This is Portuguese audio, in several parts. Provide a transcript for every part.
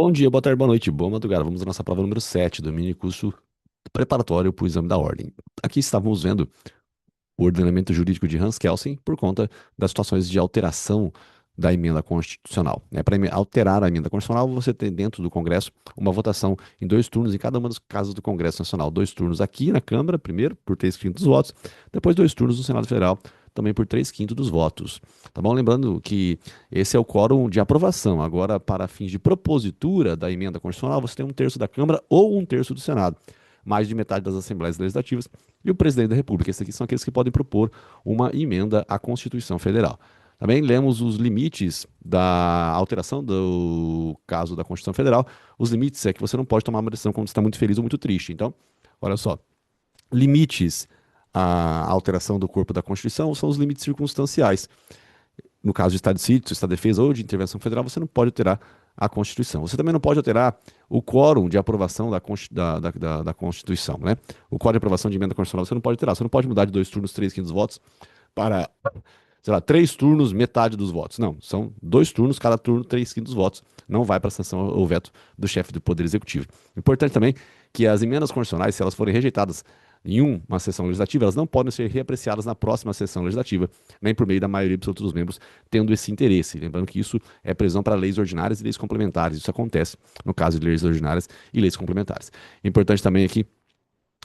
Bom dia, boa tarde, boa noite, boa madrugada. Vamos à nossa prova número 7 do mini curso preparatório para o exame da ordem. Aqui estávamos vendo o ordenamento jurídico de Hans Kelsen por conta das situações de alteração da emenda constitucional. Para alterar a emenda constitucional, você tem dentro do Congresso uma votação em dois turnos em cada uma das casas do Congresso Nacional. Dois turnos aqui na Câmara, primeiro, por 3/5 dos votos, depois dois turnos no Senado Federal, também por 3/5 dos votos. Tá bom? Lembrando que esse é o quórum de aprovação. Agora, para fins de propositura da emenda constitucional, você tem um terço da Câmara ou um terço do Senado, mais de metade das Assembleias Legislativas e o presidente da República. Esses aqui são aqueles que podem propor uma emenda à Constituição Federal. Também lemos os limites da alteração do caso da Constituição Federal. Os limites é que você não pode tomar uma decisão quando está muito feliz ou muito triste. Então, olha só, limites à alteração do corpo da Constituição são os limites circunstanciais. No caso de estado de sítio, estado de defesa ou de intervenção federal, você não pode alterar a Constituição. Você também não pode alterar o quórum de aprovação da Constituição, né? O quórum de aprovação de emenda constitucional você não pode alterar. Você não pode mudar de dois turnos, 3/5 votos para, sei lá, três turnos, metade dos votos. Não, são dois turnos, cada turno, 3/5 votos. Não vai para a sanção ou veto do chefe do Poder Executivo. Importante também que as emendas constitucionais, se elas forem rejeitadas em uma sessão legislativa, elas não podem ser reapreciadas na próxima sessão legislativa, nem por meio da maioria absoluta dos membros tendo esse interesse. Lembrando que isso é previsão para leis ordinárias e leis complementares. Isso acontece no caso de leis ordinárias e leis complementares. Importante também aqui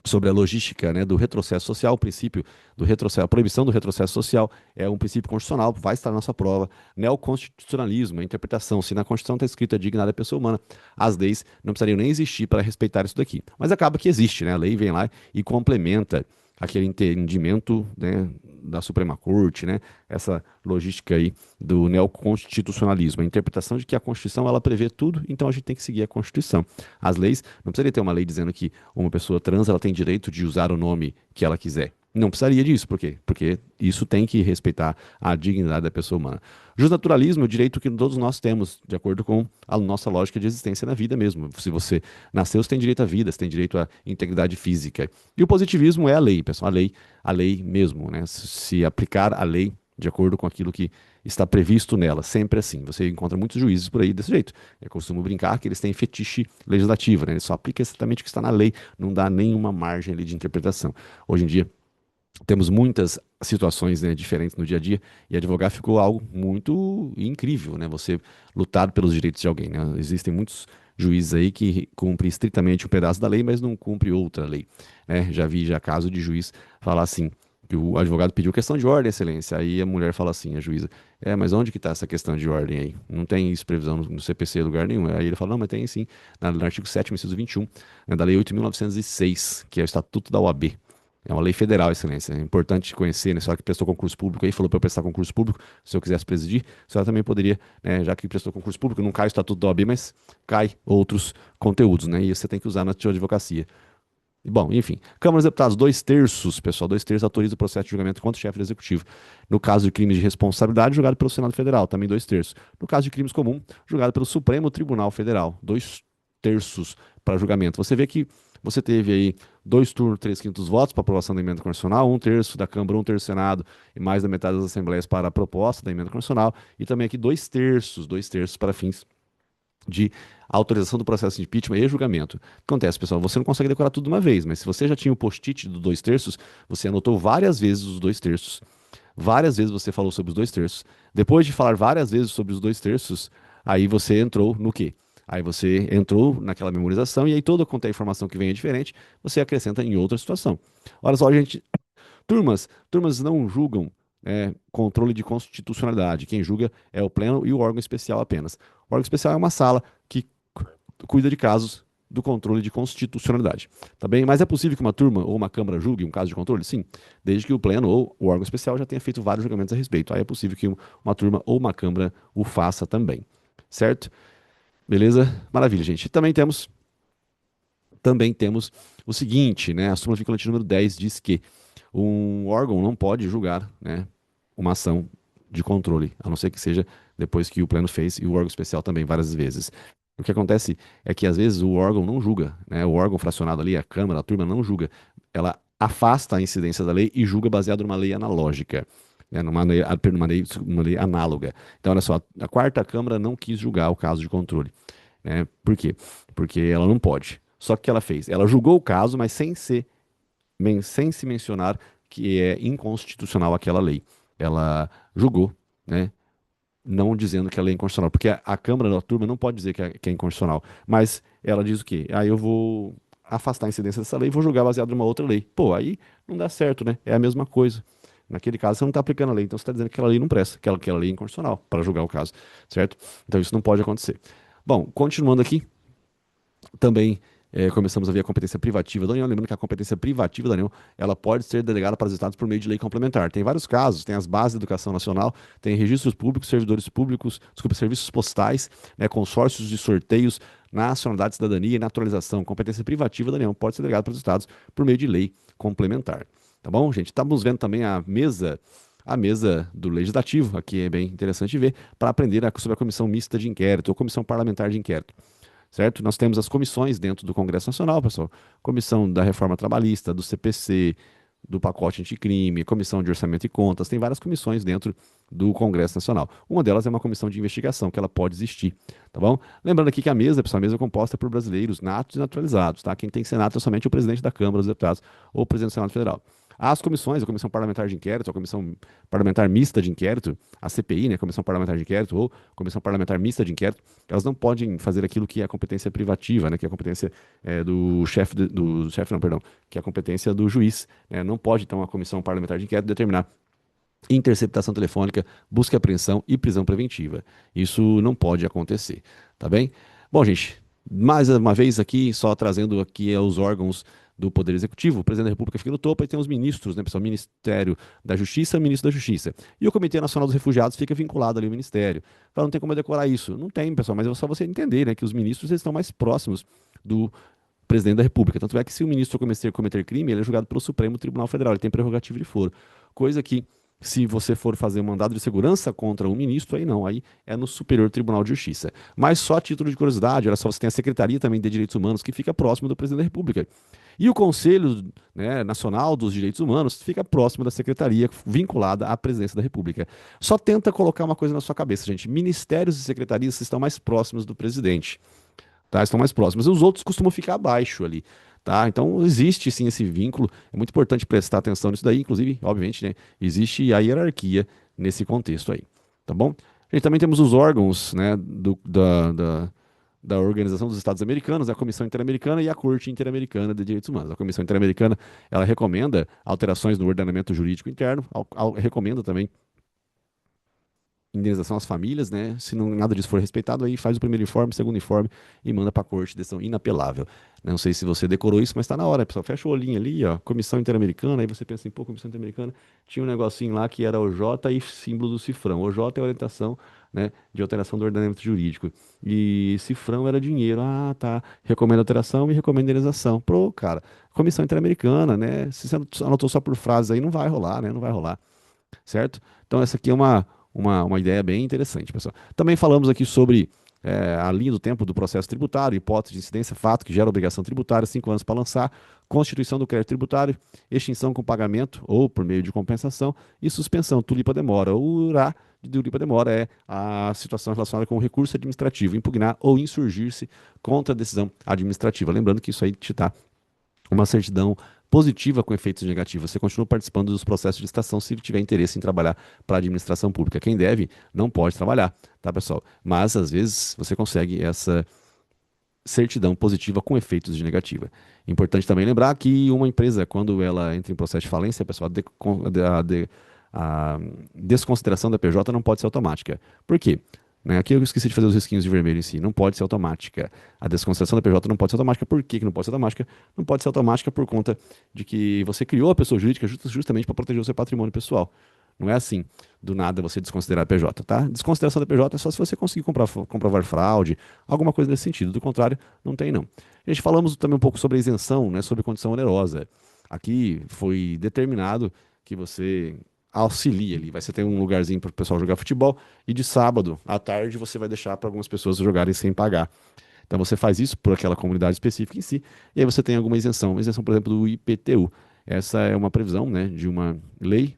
sobre a logística, né, do retrocesso social, o princípio do retrocesso, a proibição do retrocesso social é um princípio constitucional, vai estar na nossa prova. Neoconstitucionalismo, a interpretação, se na Constituição está escrito a dignidade da pessoa humana, as leis não precisariam nem existir para respeitar isso daqui. Mas acaba que existe, né? A lei vem lá e complementa aquele entendimento, né, da Suprema Corte, né, essa logística aí do neoconstitucionalismo, a interpretação de que a Constituição ela prevê tudo, então a gente tem que seguir a Constituição. As leis, não precisaria ter uma lei dizendo que uma pessoa trans ela tem direito de usar o nome que ela quiser. Não precisaria disso, por quê? Porque isso tem que respeitar a dignidade da pessoa humana. Justnaturalismo é o direito que todos nós temos, de acordo com a nossa lógica de existência na vida mesmo. Se você nasceu, você tem direito à vida, você tem direito à integridade física. E o positivismo é a lei, pessoal, a lei mesmo, né? Se aplicar a lei de acordo com aquilo que está previsto nela, sempre assim. Você encontra muitos juízes por aí desse jeito. Eu costumo brincar que eles têm fetiche legislativo, né? Eles só aplicam exatamente o que está na lei, não dá nenhuma margem ali de interpretação. Hoje em dia, temos muitas situações, né, diferentes no dia a dia e advogar ficou algo muito incrível, né? Você lutar pelos direitos de alguém, né? Existem muitos juízes aí que cumprem estritamente um pedaço da lei, mas não cumpre outra lei, né? Já vi caso de juiz falar assim, que o advogado pediu questão de ordem, excelência, aí a mulher fala assim, a juíza, mas onde que está essa questão de ordem aí? Não tem isso previsão no CPC em lugar nenhum. Aí ele fala, não, mas tem sim, no artigo 7º, inciso 21, né, da lei 8.906, que é o Estatuto da OAB. É uma lei federal, excelência. É importante conhecer, né? A senhora que prestou concurso público aí, falou para eu prestar concurso público. Se eu quisesse presidir, a senhora também poderia, né? Já que prestou concurso público, não cai o estatuto da OAB, mas cai outros conteúdos, né? E você tem que usar na sua advocacia. Bom, enfim. Câmara dos Deputados, dois terços, pessoal, dois terços autoriza o processo de julgamento contra o chefe do Executivo. No caso de crimes de responsabilidade, julgado pelo Senado Federal, também dois terços. No caso de crimes comuns, julgado pelo Supremo Tribunal Federal, dois terços para julgamento. Você vê que você teve aí dois turnos, 3/5 votos para aprovação da emenda constitucional, um terço da Câmara, um terço do Senado e mais da metade das assembleias para a proposta da emenda constitucional e também aqui dois terços para fins de autorização do processo de impeachment e julgamento. O que acontece, pessoal? Você não consegue decorar tudo de uma vez, mas se você já tinha o post-it do dois terços, você anotou várias vezes os dois terços. Várias vezes você falou sobre os dois terços. Depois de falar várias vezes sobre os dois terços, aí você entrou no quê? Aí você entrou naquela memorização e aí toda quanto é informação que vem é diferente, você acrescenta em outra situação. Olha só, gente, turmas não julgam controle de constitucionalidade. Quem julga é o pleno e o órgão especial apenas. O órgão especial é uma sala que cuida de casos do controle de constitucionalidade. Tá bem? Mas é possível que uma turma ou uma câmara julgue um caso de controle? Sim, desde que o pleno ou o órgão especial já tenha feito vários julgamentos a respeito. Aí é possível que uma turma ou uma câmara o faça também. Certo? Beleza? Maravilha, gente. Também temos o seguinte, né? A súmula vinculante número 10 diz que um órgão não pode julgar, né, uma ação de controle, a não ser que seja depois que o pleno fez e o órgão especial também várias vezes. O que acontece é que às vezes o órgão não julga, né, o órgão fracionado ali, a Câmara, a turma não julga, ela afasta a incidência da lei e julga baseado numa lei analógica, né, numa lei análoga. Então, olha só, a quarta Câmara não quis julgar o caso de controle. né? Por quê? Porque ela não pode. Só que o que ela fez? Ela julgou o caso, mas sem se mencionar que é inconstitucional aquela lei. Ela julgou, né? Não dizendo que a lei é inconstitucional, porque a Câmara da turma não pode dizer que é inconstitucional, mas ela diz o quê? Aí eu vou afastar a incidência dessa lei e vou julgar baseado numa outra lei. Pô, aí não dá certo, né? É a mesma coisa. Naquele caso, você não está aplicando a lei, então você está dizendo que aquela lei não presta, que aquela lei é inconstitucional para julgar o caso, certo? Então isso não pode acontecer. Bom, continuando aqui, também começamos a ver a competência privativa da União. Lembrando que a competência privativa da União ela pode ser delegada para os estados por meio de lei complementar. Tem vários casos, tem as bases de educação nacional, tem registros públicos, servidores públicos, desculpa, serviços postais, né, consórcios de sorteios, nacionalidade, cidadania e naturalização. Competência privativa da União pode ser delegada para os estados por meio de lei complementar. Tá bom, gente? Estamos vendo também a mesa do Legislativo, aqui é bem interessante ver, para aprender sobre a comissão mista de inquérito ou comissão parlamentar de inquérito, certo? Nós temos as comissões dentro do Congresso Nacional, pessoal. Comissão da Reforma Trabalhista, do CPC, do pacote anticrime, comissão de orçamento e contas, tem várias comissões dentro do Congresso Nacional. Uma delas é uma comissão de investigação, que ela pode existir, tá bom? Lembrando aqui que a mesa, pessoal, a mesa é composta por brasileiros natos e naturalizados, tá? Quem tem Senado é somente o presidente da Câmara dos Deputados ou o presidente do Senado Federal. As comissões, a Comissão Parlamentar de Inquérito, a Comissão Parlamentar Mista de Inquérito, a CPI, né, Comissão Parlamentar de Inquérito, ou Comissão Parlamentar Mista de Inquérito, elas não podem fazer aquilo que é a competência privativa, né, que é a competência do chefe, do chefe não, perdão, que é a competência do juiz, né, não pode, então, a Comissão Parlamentar de Inquérito determinar interceptação telefônica, busca e apreensão e prisão preventiva. Isso não pode acontecer, tá bem? Bom, gente, mais uma vez aqui, só trazendo aqui os órgãos do Poder Executivo, o Presidente da República fica no topo, e tem os ministros, né, pessoal? Ministério da Justiça, Ministro da Justiça. E o Comitê Nacional dos Refugiados fica vinculado ali ao Ministério. Fala, não tem como eu decorar isso. Não tem, pessoal, mas é só você entender, né, que os ministros eles estão mais próximos do Presidente da República. Tanto é que se o ministro cometer crime, ele é julgado pelo Supremo Tribunal Federal, ele tem prerrogativa de foro. Coisa que se você for fazer um mandado de segurança contra um ministro, aí não, aí é no Superior Tribunal de Justiça. Mas só a título de curiosidade, olha só, você tem a Secretaria também de Direitos Humanos, que fica próximo do Presidente da República. E o Conselho, né, Nacional dos Direitos Humanos fica próximo da Secretaria vinculada à Presidência da República. Só tenta colocar uma coisa na sua cabeça, gente. Ministérios e secretarias estão mais próximos do presidente, tá? Estão mais próximos. E os outros costumam ficar abaixo ali, tá? Então existe sim esse vínculo. É muito importante prestar atenção nisso daí. Inclusive, obviamente, né, existe a hierarquia nesse contexto aí, tá bom? A gente também temos os órgãos, né, da Organização dos Estados Americanos, a Comissão Interamericana e a Corte Interamericana de Direitos Humanos. A Comissão Interamericana, ela recomenda alterações no ordenamento jurídico interno, recomenda também indenização às famílias, né? Se não, nada disso for respeitado, aí faz o primeiro informe, segundo informe e manda para a corte, decisão inapelável. Não sei se você decorou isso, mas está na hora, pessoal. Fecha o olhinho ali, ó, Comissão Interamericana, aí você pensa assim, pô, Comissão Interamericana, tinha um negocinho lá que era o J e símbolo do cifrão. O J é a orientação, né, de alteração do ordenamento jurídico. E cifrão era dinheiro. Ah, tá. Recomenda alteração e recomenda indenização. Pô, cara, Comissão Interamericana, né? Se você anotou só por frases aí, não vai rolar, né? Não vai rolar, certo? Então, essa aqui é uma ideia bem interessante, pessoal. Também falamos aqui sobre a linha do tempo do processo tributário, hipótese de incidência, fato que gera obrigação tributária, 5 anos para lançar, constituição do crédito tributário, extinção com pagamento ou por meio de compensação e suspensão, tulipa demora. O URA de tulipa demora é a situação relacionada com o recurso administrativo, impugnar ou insurgir-se contra a decisão administrativa. Lembrando que isso aí te dá uma certidão positiva com efeitos negativos. Você continua participando dos processos de licitação se tiver interesse em trabalhar para a administração pública. Quem deve não pode trabalhar, tá, pessoal? Mas às vezes você consegue essa certidão positiva com efeitos de negativa. Importante também lembrar que uma empresa, quando ela entra em processo de falência, pessoal, a desconsideração da PJ não pode ser automática. Por quê? Né? Aqui eu esqueci de fazer os risquinhos de vermelho em si. Não pode ser automática. A desconsideração da PJ não pode ser automática. Por que que não pode ser automática? Não pode ser automática por conta de que você criou a pessoa jurídica justamente para proteger o seu patrimônio pessoal. Não é assim, do nada você desconsiderar a PJ, tá? Desconsideração da PJ é só se você conseguir comprovar fraude, alguma coisa nesse sentido. Do contrário, não tem não. A gente falamos também um pouco sobre a isenção, né, sobre condição onerosa. Aqui foi determinado que você auxilia ali. Você ter um lugarzinho para o pessoal jogar futebol e de sábado à tarde você vai deixar para algumas pessoas jogarem sem pagar. Então você faz isso por aquela comunidade específica em si, e aí você tem alguma isenção. Isenção, por exemplo, do IPTU. Essa é uma previsão, né, de uma lei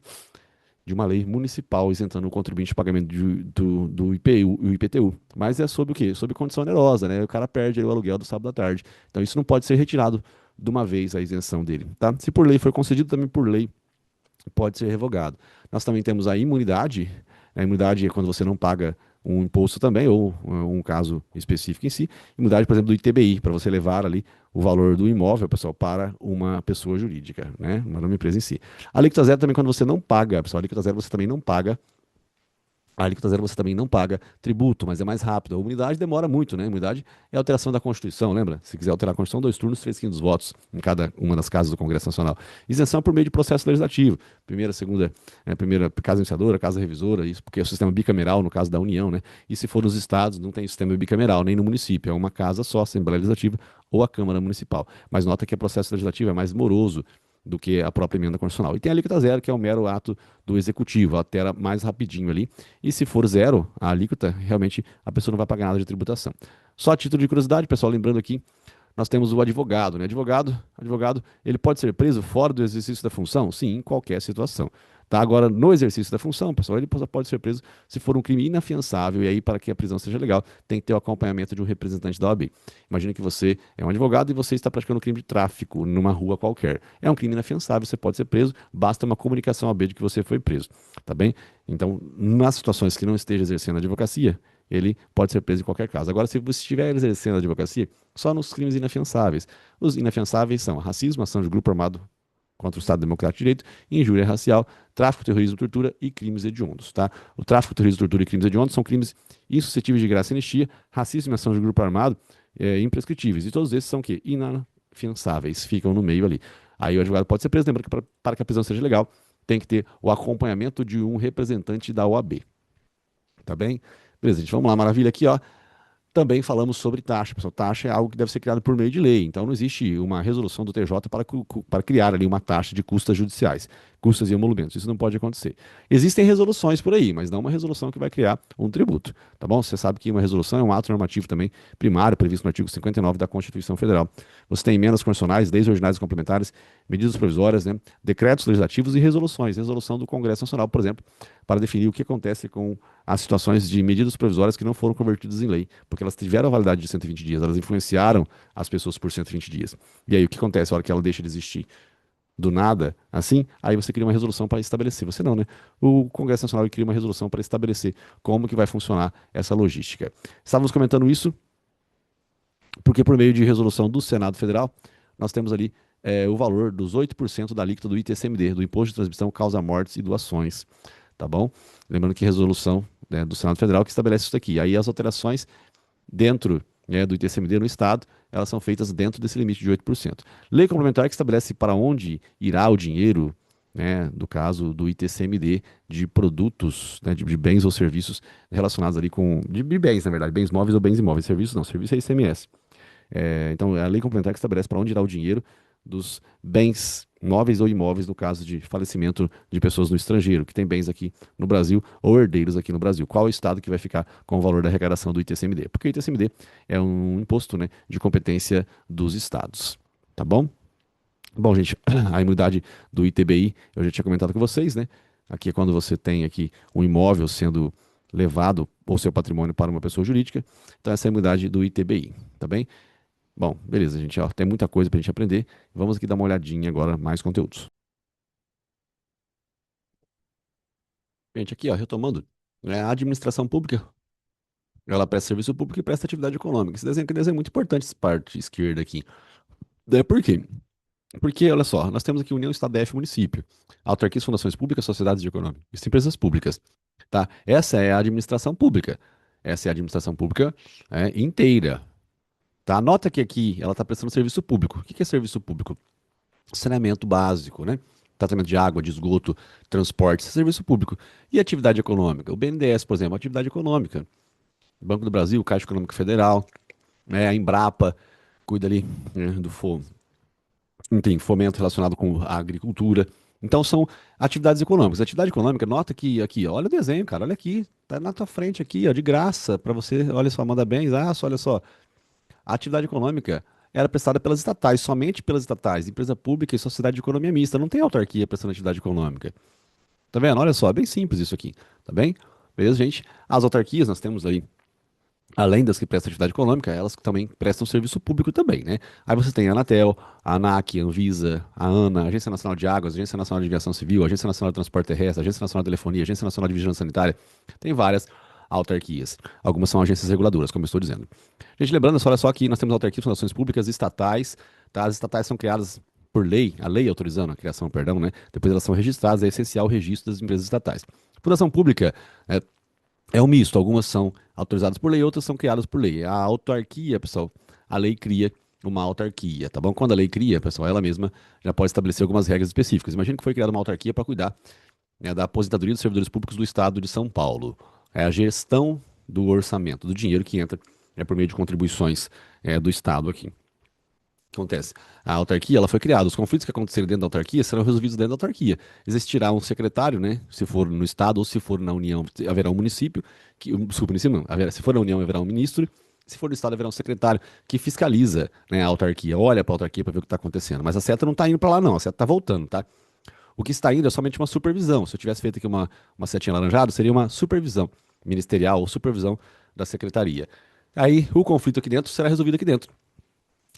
de uma lei municipal isentando o contribuinte de pagamento do IPU, e o IPTU. Mas é sobre o quê? Sobre condição onerosa, né? O cara perde aí o aluguel do sábado à tarde. Então isso não pode ser retirado de uma vez a isenção dele, tá? Se por lei for concedido, também por lei pode ser revogado. Nós também temos a imunidade. A imunidade é quando você não paga um imposto também, ou um caso específico em si. Imunidade, por exemplo, do ITBI, para você levar ali o valor do imóvel, pessoal, para uma pessoa jurídica, né? Uma empresa em si. A alíquota zero também quando você não paga, pessoal, a alíquota zero você também não paga a alíquota zero você também não paga tributo, mas é mais rápido. A unidade demora muito, né? A unidade é alteração da Constituição, lembra? Se quiser alterar a Constituição, 2 turnos, 3/5 dos votos em cada uma das casas do Congresso Nacional. Isenção por meio de processo legislativo. Primeira, segunda, primeira casa iniciadora, casa revisora, isso porque é o sistema bicameral, no caso da União, né? E se for nos estados, não tem sistema bicameral, nem no município. É uma casa só, Assembleia Legislativa ou a Câmara Municipal. Mas nota que o processo legislativo é mais moroso do que a própria emenda constitucional. E tem a alíquota zero, que é o mero ato do executivo, altera mais rapidinho ali. E se for zero, a alíquota, realmente a pessoa não vai pagar nada de tributação. Só a título de curiosidade, pessoal, lembrando aqui, nós temos o advogado, né? Advogado, ele pode ser preso fora do exercício da função? Sim, em qualquer situação. Tá? Agora, no exercício da função, pessoal, ele pode ser preso se for um crime inafiançável, e aí, para que a prisão seja legal, tem que ter o acompanhamento de um representante da OAB. Imagina que você é um advogado e você está praticando um crime de tráfico numa rua qualquer. É um crime inafiançável, você pode ser preso, basta uma comunicação à OAB de que você foi preso, tá bem? Então, nas situações que não esteja exercendo a advocacia, ele pode ser preso em qualquer caso. Agora, se você estiver exercendo a advocacia, só nos crimes inafiançáveis. Os inafiançáveis são racismo, ação de grupo armado contra o Estado Democrático de Direito, injúria racial, tráfico, terrorismo, tortura e crimes hediondos, tá? O tráfico, terrorismo, tortura e crimes hediondos são crimes insuscetíveis de graça e anistia, racismo e ação de grupo armado imprescritíveis. E todos esses são o quê? Inafiançáveis, ficam no meio ali. Aí o advogado pode ser preso, lembra que para que a prisão seja legal, tem que ter o acompanhamento de um representante da OAB, tá bem? Beleza, gente, vamos lá, maravilha aqui, ó. Também falamos sobre taxa, pessoal. Taxa é algo que deve ser criado por meio de lei. Então, não existe uma resolução do TJ para criar ali uma taxa de custas judiciais, custas e emolumentos. Isso não pode acontecer. Existem resoluções por aí, mas não uma resolução que vai criar um tributo, tá bom? Você sabe que uma resolução é um ato normativo também primário, previsto no artigo 59 da Constituição Federal. Você tem emendas constitucionais, leis ordinárias e complementares, medidas provisórias, né, decretos legislativos e resoluções. Resolução do Congresso Nacional, por exemplo, para definir o que acontece com as situações de medidas provisórias que não foram convertidas em lei, porque elas tiveram a validade de 120 dias, elas influenciaram as pessoas por 120 dias. E aí o que acontece? A hora que ela deixa de existir do nada, assim, aí você cria uma resolução para estabelecer. Você não, né? O Congresso Nacional cria uma resolução para estabelecer como que vai funcionar essa logística. Estávamos comentando isso porque por meio de resolução do Senado Federal, nós temos ali o valor dos 8% da alíquota do ITCMD, do Imposto de Transmissão, Causa-Mortes e Doações, tá bom? Lembrando que resolução, né, do Senado Federal que estabelece isso aqui. Aí as alterações dentro, né, do ITCMD no Estado, elas são feitas dentro desse limite de 8%. Lei complementar que estabelece para onde irá o dinheiro, né, do caso do ITCMD, de produtos, né, de bens ou serviços relacionados ali com, de bens, na verdade, bens móveis ou bens imóveis, serviços não, serviço é ICMS. Então, é a lei complementar que estabelece para onde irá o dinheiro dos bens móveis ou imóveis no caso de falecimento de pessoas no estrangeiro, que tem bens aqui no Brasil ou herdeiros aqui no Brasil. Qual é o estado que vai ficar com o valor da arrecadação do ITCMD? Porque o ITCMD é um imposto, né, de competência dos estados. Tá bom? Bom, gente, a imunidade do ITBI, eu já tinha comentado com vocês, né? Aqui é quando você tem aqui um imóvel sendo levado ou seu patrimônio para uma pessoa jurídica. Então, essa é a imunidade do ITBI, tá bem? Bom, beleza, gente. Ó, tem muita coisa pra gente aprender. Vamos aqui dar uma olhadinha agora, mais conteúdos. Gente, aqui, ó, retomando. A administração pública, ela presta serviço público e presta atividade econômica. Esse desenho aqui é um desenho muito importante, essa parte esquerda aqui. Por quê? Porque, olha só, nós temos aqui União, Estado, DF, município. Autarquias, fundações públicas, sociedades econômicas, empresas públicas. Tá? Essa é a administração pública. Essa é a administração pública inteira. Tá? Nota que aqui ela está prestando serviço público. O que que é serviço público? Saneamento básico, né? Tratamento de água, de esgoto, transporte, isso é serviço público. E atividade econômica? O BNDES, por exemplo, atividade econômica. Banco do Brasil, Caixa Econômica Federal, a Embrapa, cuida ali, né, enfim, fomento relacionado com a agricultura. Então são atividades econômicas. Atividade econômica, nota que aqui, ó, olha o desenho, cara, olha aqui, tá na tua frente aqui, ó, de graça, para você, olha só, manda bens, olha só, a atividade econômica era prestada pelas estatais, somente pelas estatais, empresa pública e sociedade de economia mista. Não tem autarquia prestando atividade econômica. Tá vendo? Olha só, é bem simples isso aqui, tá bem? Beleza, gente? As autarquias, nós temos aí, além das que prestam atividade econômica, elas que também prestam serviço público também, né? Aí você tem a Anatel, a ANAC, a Anvisa, a ANA, a Agência Nacional de Águas, a Agência Nacional de Aviação Civil, a Agência Nacional de Transporte Terrestre, a Agência Nacional de Telefonia, a Agência Nacional de Vigilância Sanitária. Tem várias autarquias. Algumas são agências reguladoras, como eu estou dizendo. Gente, lembrando, olha só que nós temos autarquias, fundações públicas, estatais, tá? As estatais são criadas por lei, a lei autorizando a criação, perdão, né? Depois elas são registradas, é essencial o registro das empresas estatais. Fundação pública, é um misto, algumas são autorizadas por lei, outras são criadas por lei. A autarquia, pessoal, a lei cria uma autarquia, tá bom? Quando a lei cria, pessoal, ela mesma já pode estabelecer algumas regras específicas. Imagina que foi criada uma autarquia para cuidar, né, da aposentadoria dos servidores públicos do Estado de São Paulo. É a gestão do orçamento, do dinheiro que entra por meio de contribuições do Estado aqui. O que acontece? A autarquia ela foi criada. Os conflitos que acontecerem dentro da autarquia serão resolvidos dentro da autarquia. Existirá um secretário, né? Se for no Estado ou se for na União, haverá um município. Desculpa, município não. Se for na União, haverá um ministro. Se for no Estado, haverá um secretário que fiscaliza, né, a autarquia. Olha para a autarquia para ver o que está acontecendo. Mas a seta não está indo para lá, não. A seta está voltando, tá? O que está indo é somente uma supervisão. Se eu tivesse feito aqui uma setinha alaranjada, seria uma supervisão ministerial ou supervisão da secretaria. Aí o conflito aqui dentro será resolvido aqui dentro.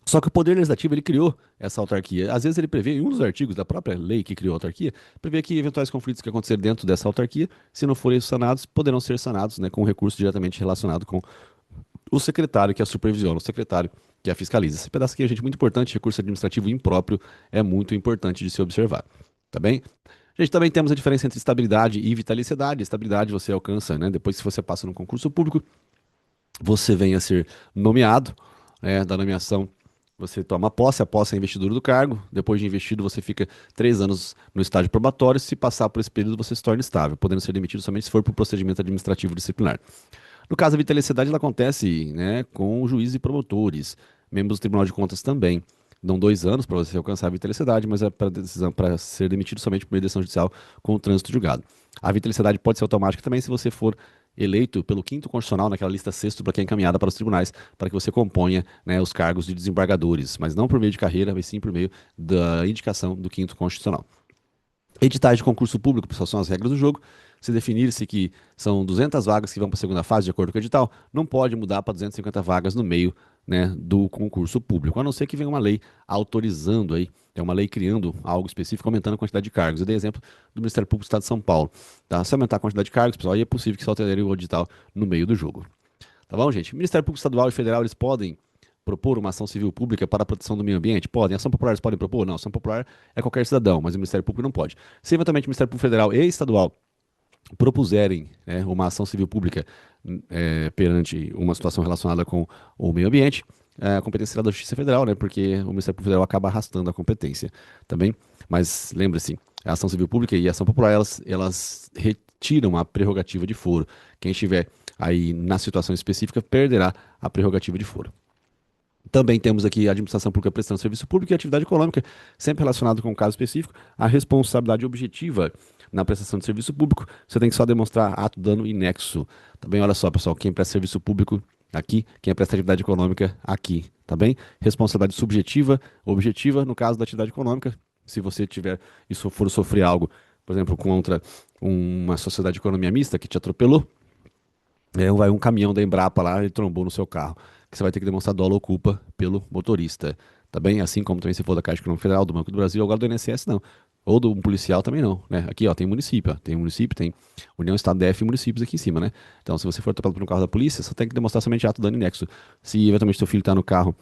Só que o Poder Legislativo, ele criou essa autarquia. Às vezes ele prevê, em um dos artigos da própria lei que criou a autarquia, prevê que eventuais conflitos que acontecerem dentro dessa autarquia, se não forem sanados, poderão ser sanados, né, com um recurso diretamente relacionado com o secretário que a supervisiona, o secretário que a fiscaliza. Esse pedaço aqui é, gente, muito importante, recurso administrativo impróprio é muito importante de se observar, tá bem? A gente também temos a diferença entre estabilidade e vitaliciedade. Estabilidade você alcança, né, depois que você passa no concurso público, você vem a ser nomeado, da nomeação você toma posse, a posse é a investidura do cargo, depois de investido você fica 3 anos no estágio probatório, se passar por esse período você se torna estável, podendo ser demitido somente se for por procedimento administrativo disciplinar. No caso, a vitaliciedade ela acontece, né, com juízes e promotores, membros do Tribunal de Contas também. Dão 2 anos para você alcançar a vitaliciedade, mas é para decisão para ser demitido somente por meio de decisão judicial com o trânsito julgado. A vitaliciedade pode ser automática também se você for eleito pelo quinto constitucional naquela lista sexto para que é encaminhada para os tribunais, para que você componha, né, os cargos de desembargadores, mas não por meio de carreira, mas sim por meio da indicação do quinto constitucional. Editais de concurso público, pessoal, são as regras do jogo. Se definir-se que são 200 vagas que vão para a segunda fase, de acordo com o edital, não pode mudar para 250 vagas no meio, né, do concurso público, a não ser que venha uma lei autorizando aí, é uma lei criando algo específico, aumentando a quantidade de cargos. Eu dei exemplo do Ministério Público do Estado de São Paulo. Tá? Se aumentar a quantidade de cargos, pessoal, aí é possível que se altere o edital no meio do jogo. Tá bom, gente? Ministério Público Estadual e Federal, eles podem propor uma ação civil pública para a proteção do meio ambiente? Podem. Ação popular eles podem propor? Não. Ação popular é qualquer cidadão, mas o Ministério Público não pode. Se eventualmente o Ministério Público Federal e Estadual propuserem, uma ação civil pública perante uma situação relacionada com o meio ambiente, a competência será da Justiça Federal, né? Porque o Ministério Público Federal acaba arrastando a competência também. Mas lembre-se, a ação civil pública e a ação popular, elas retiram a prerrogativa de foro. Quem estiver aí na situação específica perderá a prerrogativa de foro. Também temos aqui a administração pública prestando serviço público e atividade econômica, sempre relacionado com um caso específico. A responsabilidade objetiva na prestação de serviço público, você tem que só demonstrar ato, dano e nexo. Também, olha só, pessoal, quem presta serviço público aqui, quem presta atividade econômica aqui, tá bem? Responsabilidade subjetiva, objetiva, no caso da atividade econômica, se você tiver e for sofrer algo, por exemplo, contra uma sociedade de economia mista que te atropelou, vai um caminhão da Embrapa lá e trombou no seu carro, que você vai ter que demonstrar dolo ou culpa pelo motorista, tá bem? Assim como também se for da Caixa Econômica Federal, do Banco do Brasil, agora do INSS não. Ou do um policial também não, né? Aqui, ó, tem município, ó, tem município, tem União, Estado, DF e municípios aqui em cima, né? Então, se você for atropelado por um carro da polícia, você tem que demonstrar somente ato, dano e nexo. Se eventualmente seu filho está no carro,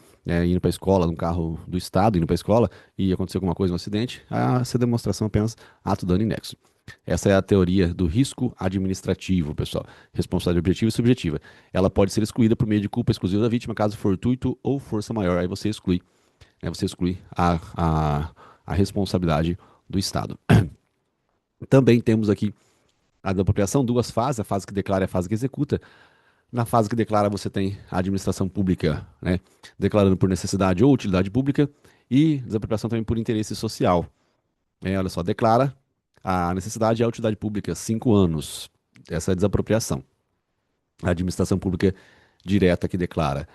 indo para a escola, num carro do Estado, indo para a escola, e acontecer alguma coisa, um acidente, essa demonstração é apenas ato, dano e nexo. Essa é a teoria do risco administrativo, pessoal. Responsabilidade objetiva e subjetiva. Ela pode ser excluída por meio de culpa exclusiva da vítima, caso fortuito ou força maior. Aí você exclui, você exclui a responsabilidade do Estado. Também temos aqui a da apropriação, duas fases, a fase que declara e a fase que executa. Na fase que declara, você tem a administração pública, né, declarando por necessidade ou utilidade pública, e desapropriação também por interesse social. Olha só, declara a necessidade e a utilidade pública, 5 anos. Essa é a desapropriação. A administração pública direta que declara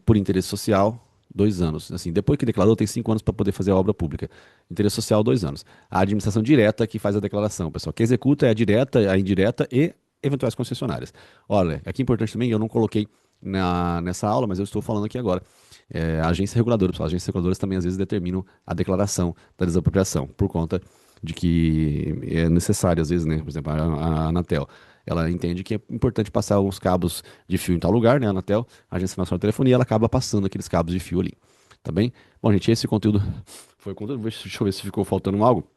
por interesse social 2 anos. Assim, depois que declarou, tem 5 anos para poder fazer a obra pública. Interesse social, 2 anos. A administração direta que faz a declaração, pessoal. Quem executa é a direta, a indireta e eventuais concessionárias. Olha, aqui é importante também, eu não coloquei nessa aula, mas eu estou falando aqui agora. A agência reguladora, pessoal. Agências reguladoras também às vezes determinam a declaração da desapropriação, por conta de que é necessário, às vezes, né? Por exemplo, a Anatel. Ela entende que é importante passar os cabos de fio em tal lugar, né? A Anatel, a Agência Nacional de Telefonia, ela acaba passando aqueles cabos de fio ali. Tá bem? Bom, gente, esse conteúdo foi o conteúdo. Deixa eu ver se ficou faltando algo.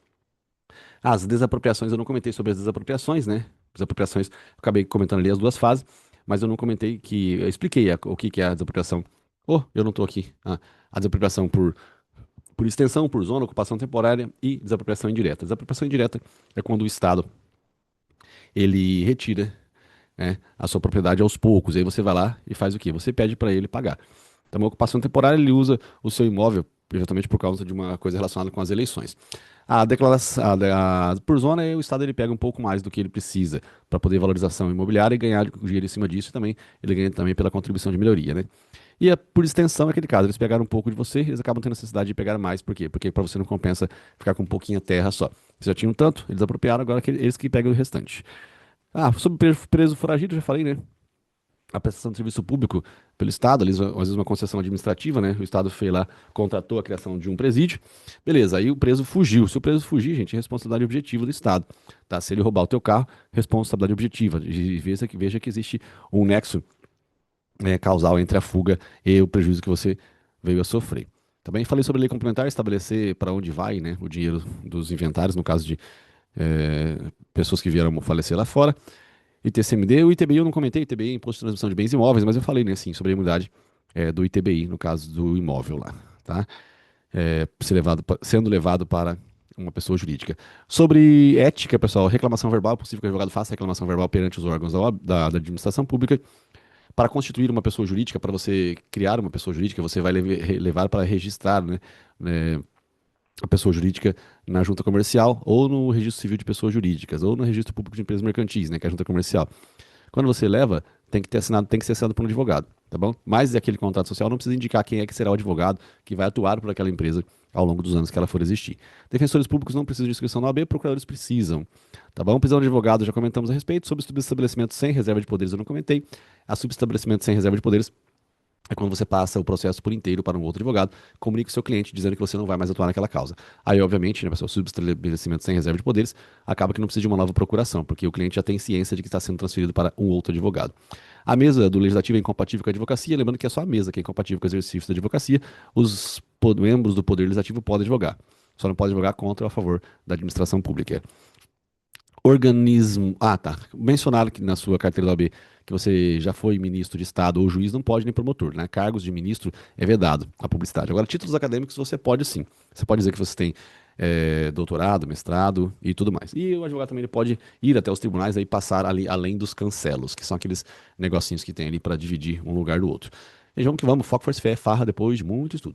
As desapropriações, eu não comentei sobre as desapropriações, né? Desapropriações, eu acabei comentando ali as duas fases, mas eu não comentei que. Eu expliquei o que que é a desapropriação. Oh, eu não tô aqui. A desapropriação por extensão, por zona, ocupação temporária e desapropriação indireta. Desapropriação indireta é quando o Estado ele retira, né, a sua propriedade aos poucos. Aí você vai lá e faz o quê? Você pede para ele pagar. Então, uma ocupação temporária, ele usa o seu imóvel, eventualmente por causa de uma coisa relacionada com as eleições. A declaração, por zona, o Estado ele pega um pouco mais do que ele precisa para poder valorização imobiliária e ganhar dinheiro em cima disso. E também ele ganha também pela contribuição de melhoria, né? E por extensão, é aquele caso, eles pegaram um pouco de você, eles acabam tendo necessidade de pegar mais. Por quê? Porque para você não compensa ficar com um pouquinho terra só. Eles já tinham tanto, eles apropriaram, agora eles que pegam o restante. Sobre preso foragido, já falei, né? A prestação de serviço público pelo Estado, às vezes uma concessão administrativa, né? O Estado foi lá, contratou a criação de um presídio. Beleza, aí o preso fugiu. Se o preso fugir, gente, é responsabilidade objetiva do Estado. Tá? Se ele roubar o teu carro, responsabilidade objetiva. E veja que existe um nexo causal entre a fuga e o prejuízo que você veio a sofrer. Também falei sobre a lei complementar, estabelecer para onde vai, né, o dinheiro dos inventários, no caso de pessoas que vieram falecer lá fora. ITCMD, o ITBI eu não comentei, ITBI é Imposto de Transmissão de Bens Imóveis, mas eu falei, né, assim, sobre a imunidade do ITBI, no caso do imóvel lá, tá? Sendo levado para uma pessoa jurídica. Sobre ética, pessoal, reclamação verbal, é possível que o advogado faça reclamação verbal perante os órgãos da administração pública. Para constituir uma pessoa jurídica, para você criar uma pessoa jurídica, você vai levar para registrar, né, a pessoa jurídica na junta comercial, ou no registro civil de pessoas jurídicas, ou no registro público de empresas mercantis, né, que é a junta comercial. Quando você leva, tem que ser assinado por um advogado, tá bom? Mas aquele contrato social não precisa indicar quem é que será o advogado que vai atuar por aquela empresa ao longo dos anos que ela for existir. Defensores públicos não precisam de inscrição na OAB, procuradores precisam, tá bom? Prisão de advogado já comentamos a respeito. Sobre subestabelecimento sem reserva de poderes eu não comentei. A subestabelecimento sem reserva de poderes é quando você passa o processo por inteiro para um outro advogado, comunica o seu cliente dizendo que você não vai mais atuar naquela causa. Aí, obviamente, né, pessoal, subestabelecimento sem reserva de poderes, acaba que não precisa de uma nova procuração, porque o cliente já tem ciência de que está sendo transferido para um outro advogado. A mesa do legislativo é incompatível com a advocacia, lembrando que é só a mesa que é incompatível com o exercício da advocacia, os membros do poder legislativo podem advogar. Só não pode advogar contra ou a favor da administração pública. Organismo. Ah, tá. Mencionaram que na sua carteira da OAB que você já foi ministro de Estado ou juiz, não pode nem promotor, né? Cargos de ministro é vedado a publicidade. Agora, títulos acadêmicos você pode sim. Você pode dizer que você tem doutorado, mestrado e tudo mais. E o advogado também ele pode ir até os tribunais e passar ali além dos cancelos, que são aqueles negocinhos que tem ali para dividir um lugar do outro. E vamos que vamos, foco, força, fé, farra depois de muito estudo.